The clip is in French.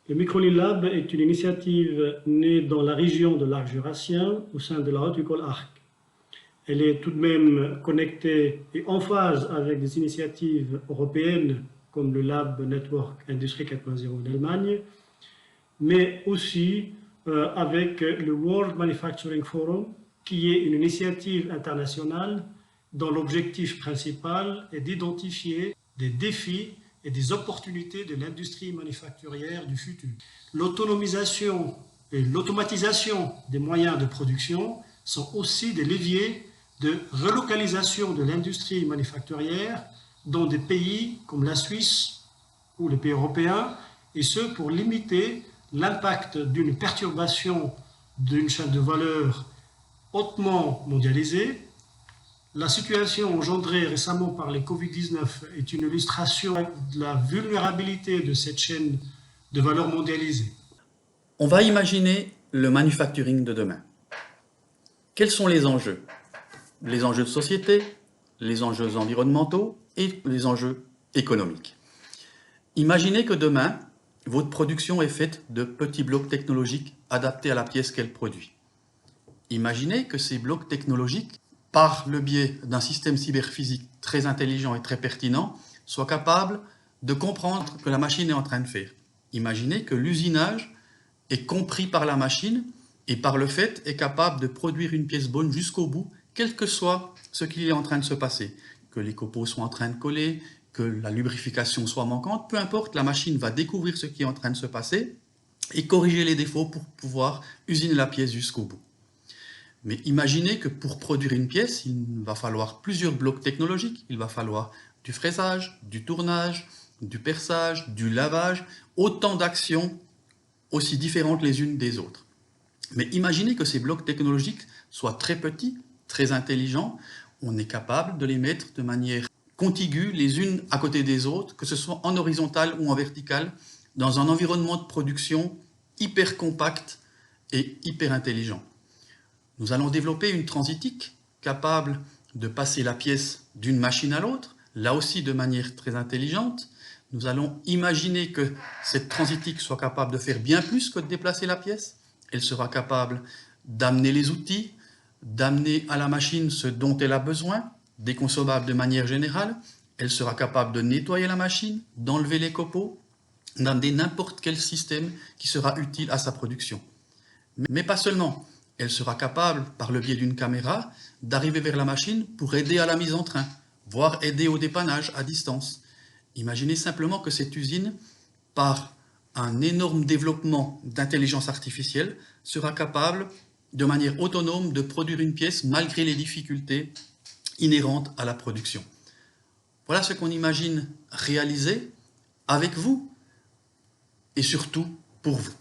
Le Microlin Lab est une initiative née dans la région de l'Arc jurassien au sein de la Haute École Arc. Elle est tout de même connectée et en phase avec des initiatives européennes comme le Lab Network Industrie 4.0 d'Allemagne, mais aussi avec le World Manufacturing Forum, qui est une initiative internationale dont l'objectif principal est d'identifier des défis et des opportunités de l'industrie manufacturière du futur. L'autonomisation et l'automatisation des moyens de production sont aussi des leviers de relocalisation de l'industrie manufacturière dans des pays comme la Suisse ou les pays européens, et ce pour limiter l'impact d'une perturbation d'une chaîne de valeur hautement mondialisée. La situation engendrée récemment par les Covid-19 est une illustration de la vulnérabilité de cette chaîne de valeur mondialisée. On va imaginer le manufacturing de demain. Quels sont les enjeux? Les enjeux de société, les enjeux environnementaux et les enjeux économiques. Imaginez que demain, votre production est faite de petits blocs technologiques adaptés à la pièce qu'elle produit. Imaginez que ces blocs technologiques, par le biais d'un système cyberphysique très intelligent et très pertinent, soient capables de comprendre ce que la machine est en train de faire. Imaginez que l'usinage est compris par la machine et par le fait est capable de produire une pièce bonne jusqu'au bout, quel que soit ce qui est en train de se passer. Que les copeaux soient en train de coller, que la lubrification soit manquante, peu importe, la machine va découvrir ce qui est en train de se passer et corriger les défauts pour pouvoir usiner la pièce jusqu'au bout. Mais imaginez que pour produire une pièce, il va falloir plusieurs blocs technologiques. Il va falloir du fraisage, du tournage, du perçage, du lavage, autant d'actions aussi différentes les unes des autres. Mais imaginez que ces blocs technologiques soient très petits, très intelligents. On est capable de les mettre de manière contiguë les unes à côté des autres, que ce soit en horizontal ou en vertical, dans un environnement de production hyper compact et hyper intelligent. Nous allons développer une transitique capable de passer la pièce d'une machine à l'autre, là aussi de manière très intelligente. Nous allons imaginer que cette transitique soit capable de faire bien plus que de déplacer la pièce. Elle sera capable d'amener les outils, d'amener à la machine ce dont elle a besoin, des consommables de manière générale. Elle sera capable de nettoyer la machine, d'enlever les copeaux, d'amener n'importe quel système qui sera utile à sa production. Mais pas seulement. Elle sera capable, par le biais d'une caméra, d'arriver vers la machine pour aider à la mise en train, voire aider au dépannage à distance. Imaginez simplement que cette usine, par un énorme développement d'intelligence artificielle, sera capable, de manière autonome, de produire une pièce malgré les difficultés inhérentes à la production. Voilà ce qu'on imagine réaliser avec vous et surtout pour vous.